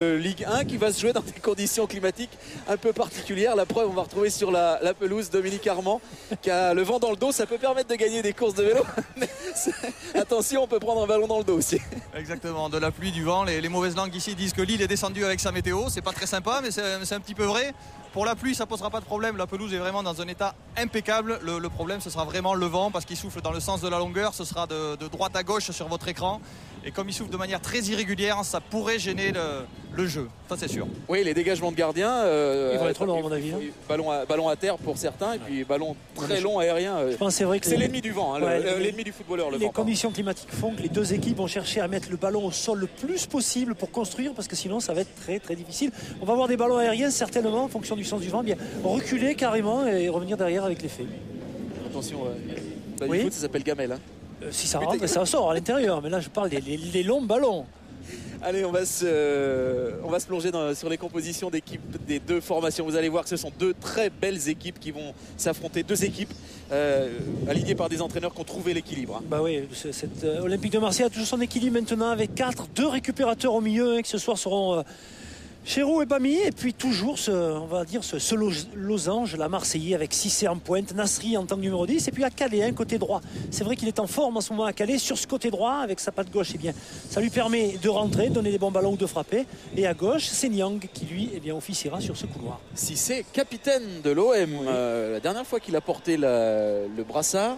Ligue 1 qui va se jouer dans des conditions climatiques un peu particulières. La preuve, on va retrouver sur la pelouse Dominique Armand qui a le vent dans le dos. Ça peut permettre de gagner des courses de vélo. Mais attention, on peut prendre un ballon dans le dos aussi. Exactement, de la pluie, du vent. Les mauvaises langues ici disent que l'île est descendue avec sa météo. C'est pas très sympa, mais c'est un petit peu vrai. Pour la pluie, ça posera pas de problème. La pelouse est vraiment dans un état impeccable. Le problème, ce sera vraiment le vent parce qu'il souffle dans le sens de la longueur. Ce sera de droite à gauche sur votre écran. Et comme il souffle de manière très irrégulière, ça pourrait gêner le jeu. Ça, c'est sûr. Oui, les dégagements de gardiens. Ils vont être longs, à mon avis. Ballon à terre pour certains, et puis ballon très long aérien. Je pense c'est vrai que c'est l'ennemi du vent, l'ennemi du footballeur. Les conditions climatiques font que les deux équipes vont chercher à mettre le ballon au sol le plus possible pour construire, parce que sinon, ça va être très très difficile. On va avoir des ballons aériens certainement en fonction du sens du vent, bien reculer carrément et revenir derrière avec l'effet. Attention, oui. Foot, ça s'appelle gamelle. Hein. Si ça rentre, ça sort à l'intérieur. Mais là, je parle des longs ballons. Allez, on va se plonger sur les compositions d'équipes des deux formations. Vous allez voir que ce sont deux très belles équipes qui vont s'affronter. Deux équipes alignées par des entraîneurs qui ont trouvé l'équilibre. Hein. Bah oui, cette Olympique de Marseille a toujours son équilibre maintenant avec deux récupérateurs au milieu qui ce soir seront Chéroux et Bami, et puis toujours ce losange, la Marseillais avec Cissé en pointe, Nasri en tant que numéro 10, et puis à Calais, côté droit. C'est vrai qu'il est en forme en ce moment à Calais, sur ce côté droit, avec sa patte gauche, ça lui permet de rentrer, de donner des bons ballons ou de frapper. Et à gauche, c'est Niang qui lui officiera sur ce couloir. Cissé, capitaine de l'OM, la dernière fois qu'il a porté le brassard,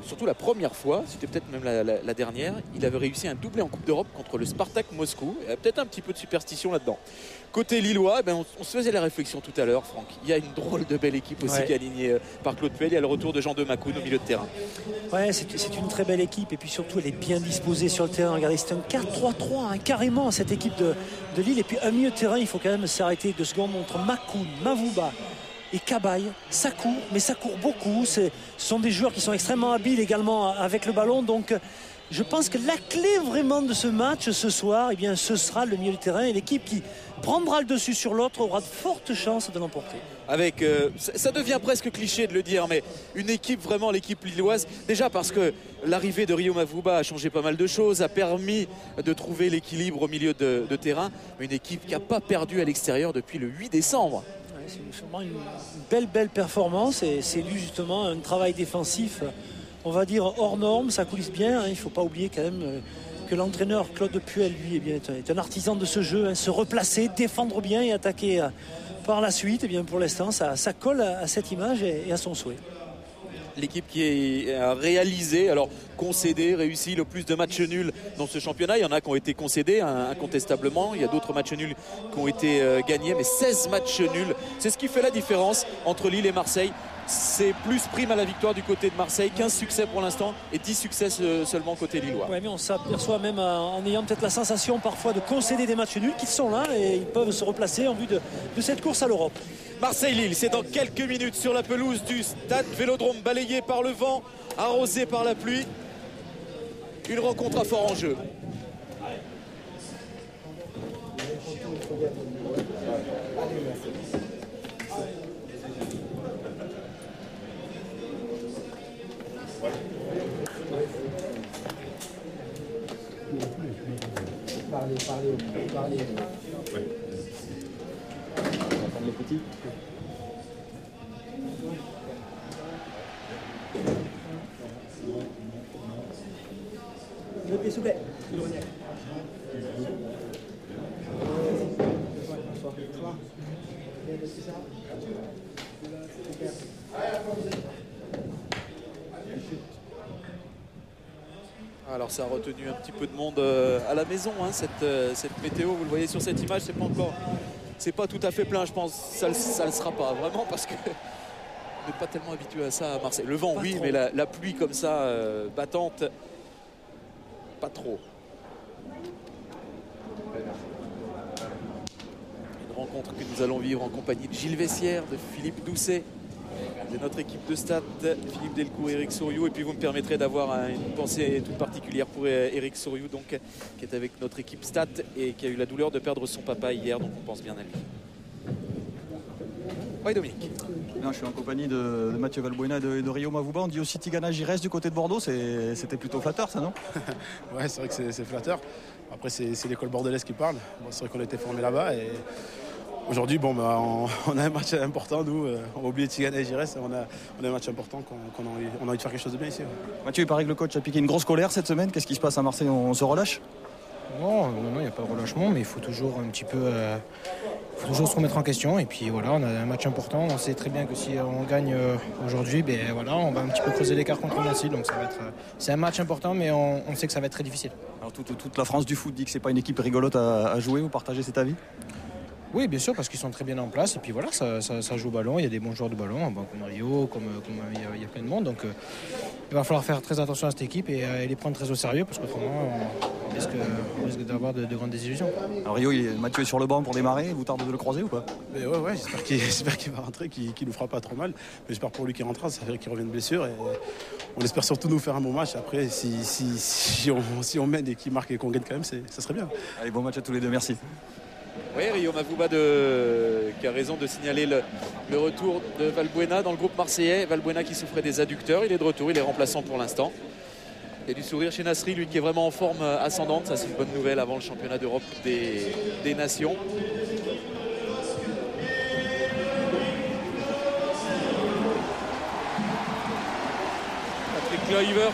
surtout la première fois, c'était peut-être même la dernière, il avait réussi un doublé en Coupe d'Europe contre le Spartak Moscou. Il y a peut-être un petit peu de superstition là-dedans. Côté lillois, on se faisait la réflexion tout à l'heure, Franck. Il y a une drôle de belle équipe aussi qui est alignée par Claude Puel. Il y a le retour de Jean de Macoun au milieu de terrain. Ouais, c'est une très belle équipe, et puis surtout elle est bien disposée sur le terrain. Regardez, c'est un 4-3-3 carrément cette équipe de Lille. Et puis un milieu de terrain, il faut quand même s'arrêter 2 secondes entre Macoun, Mavouba et Cabaye. Ça court, mais ça court beaucoup. Ce sont des joueurs qui sont extrêmement habiles également avec le ballon. Donc je pense que la clé vraiment de ce match ce soir, ce sera le milieu de terrain, et l'équipe qui prendra le dessus sur l'autre aura de fortes chances de l'emporter. Avec, ça devient presque cliché de le dire, mais une équipe, vraiment l'équipe lilloise, déjà parce que l'arrivée de Rio Mavouba a changé pas mal de choses, a permis de trouver l'équilibre au milieu de terrain, mais une équipe qui n'a pas perdu à l'extérieur depuis le 8 décembre. C'est vraiment une belle performance, et c'est lui justement un travail défensif, on va dire hors norme. Ça coulisse bien, il ne faut pas oublier quand même que l'entraîneur Claude Puel, lui, est un artisan de ce jeu, se replacer, défendre bien et attaquer par la suite. Pour l'instant, ça colle à cette image et à son souhait. L'équipe qui a réalisé, alors concédé, réussi le plus de matchs nuls dans ce championnat. Il y en a qui ont été concédés incontestablement. Il y a d'autres matchs nuls qui ont été gagnés, mais 16 matchs nuls. C'est ce qui fait la différence entre Lille et Marseille. C'est plus prime à la victoire du côté de Marseille, 15 succès pour l'instant et 10 succès seulement côté lillois. Oui, mais on s'aperçoit même en ayant peut-être la sensation parfois de concéder des matchs nuls, qu'ils sont là et ils peuvent se replacer en vue de cette course à l'Europe. Marseille-Lille, c'est dans quelques minutes sur la pelouse du stade Vélodrome, balayé par le vent, arrosé par la pluie. Une rencontre à fort enjeu. Parlez. Ouais. On va prendre le petit. Le pied sous plaît. Alors ça a retenu un petit peu de monde à la maison, cette météo, vous le voyez sur cette image, c'est pas tout à fait plein, je pense. Ça le sera pas vraiment, parce que on n'est pas tellement habitué à ça à Marseille. Le vent, oui, mais la pluie comme ça, battante, pas trop. Une rencontre que nous allons vivre en compagnie de Gilles Vessière, de Philippe Doucet, de notre équipe de Stade, Philippe Delcourt et Eric Souriou. Et puis vous me permettrez d'avoir une pensée toute particulière pour Eric Souriou, donc, qui est avec notre équipe Stade et qui a eu la douleur de perdre son papa hier, donc on pense bien à lui. Oui, Dominique. Non, je suis en compagnie de Mathieu Valbuena et de Rio Mavuba. On dit aussi Tigana Giresse du côté de Bordeaux. C'était plutôt flatteur, ça, non? Ouais, c'est vrai que c'est flatteur. Après, c'est l'école bordelaise qui parle. Bon, c'est vrai qu'on a été formé là-bas. Et aujourd'hui, on a un match important. Nous, on va oublier Tigana et Giresse. On a un match important qu'on a envie de faire quelque chose de bien ici. Ouais. Mathieu, il paraît que le coach a piqué une grosse colère cette semaine. Qu'est-ce qui se passe à Marseille? On se relâche? Non, il n'y a pas de relâchement, mais il faut toujours un petit peu faut toujours se remettre en question. Et puis voilà, on a un match important. On sait très bien que si on gagne aujourd'hui, on va un petit peu creuser l'écart contre Nancy. Donc c'est un match important, mais on sait que ça va être très difficile. Alors toute la France du foot dit que c'est pas une équipe rigolote à jouer. Vous partagez cet avis? Oui, bien sûr, parce qu'ils sont très bien en place. Et puis voilà, ça joue au ballon. Il y a des bons joueurs de ballon, comme Rio, comme il y a plein de monde. Donc il va falloir faire très attention à cette équipe et les prendre très au sérieux, parce qu'autrement, on risque d'avoir de grandes désillusions. Alors Rio, Mathieu est sur le banc pour démarrer. Vous tardez de le croiser ou pas? Mais ouais, j'espère qu'il va rentrer, qu'il nous fera pas trop mal. Mais j'espère pour lui qu'il rentrera, ça fait qu'il revient de blessure. Et on espère surtout nous faire un bon match. Après, si on mène et qu'il marque et qu'on gagne quand même, ça serait bien. Allez, bon match à tous les deux, merci. Oui, Rio Mavuba qui a raison de signaler le retour de Valbuena dans le groupe marseillais. Valbuena qui souffrait des adducteurs, il est de retour, il est remplaçant pour l'instant. Il y a du sourire chez Nasri, lui qui est vraiment en forme ascendante. Ça, c'est une bonne nouvelle avant le championnat d'Europe des Nations. Patrick Kluivert,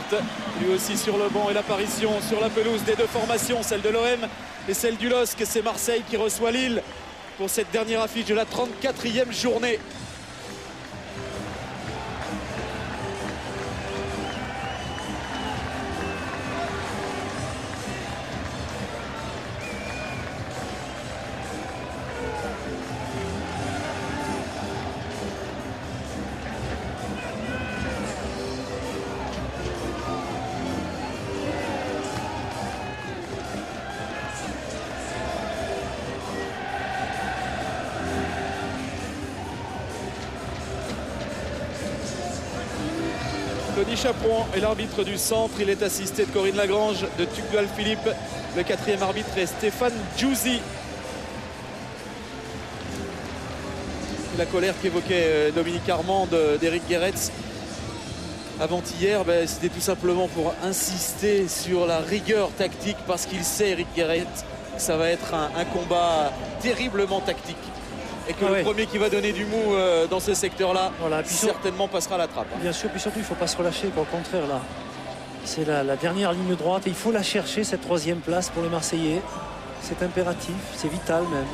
lui aussi sur le banc, et l'apparition sur la pelouse des deux formations, celle de l'OM et celle du LOSC. C'est Marseille qui reçoit Lille pour cette dernière affiche de la 34e journée. Tony Chaperon est l'arbitre du centre. Il est assisté de Corinne Lagrange, de Tugdual Philippe. Le quatrième arbitre est Stéphane Giusy. La colère qu'évoquait Dominique Armand d'Éric Guéretz avant-hier, c'était tout simplement pour insister sur la rigueur tactique, parce qu'il sait, Éric Guéretz, que ça va être un combat terriblement tactique. Et que le premier qui va donner du mou dans ce secteur-là, certainement passera à la trappe. Bien sûr, puis surtout, il ne faut pas se relâcher. Au contraire, là, c'est la dernière ligne droite. Et il faut la chercher, cette troisième place pour les Marseillais. C'est impératif, c'est vital même.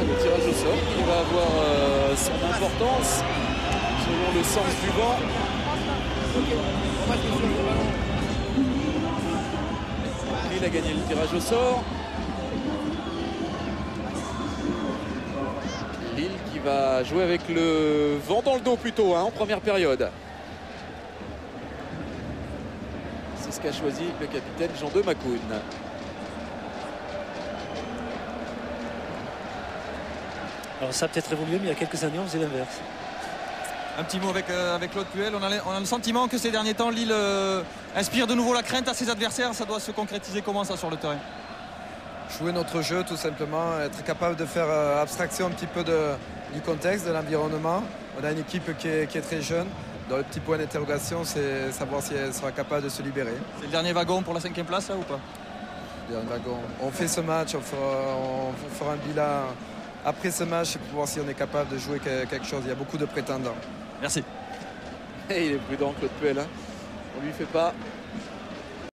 Le tirage au sort qui va avoir son importance selon le sens du vent. Il a gagné le tirage au sort. Lille qui va jouer avec le vent dans le dos plutôt en première période. C'est ce qu'a choisi le capitaine Jean-De Macoun. Alors ça a peut-être évolué, mais il y a quelques années, on faisait l'inverse. Un petit mot avec Claude Puel. On a le sentiment que ces derniers temps, Lille inspire de nouveau la crainte à ses adversaires. Ça doit se concrétiser comment ça sur le terrain? Jouer notre jeu tout simplement, être capable de faire abstraction un petit peu du contexte, de l'environnement. On a une équipe qui est très jeune. Donc le petit point d'interrogation, c'est savoir si elle sera capable de se libérer. C'est le dernier wagon pour la 5e place là ou pas? Le dernier wagon. On fait ce match, on fera un bilan après ce match pour voir si on est capable de jouer quelque chose. Il y a beaucoup de prétendants. Merci. Et il est prudent, Claude Puel. On lui fait pas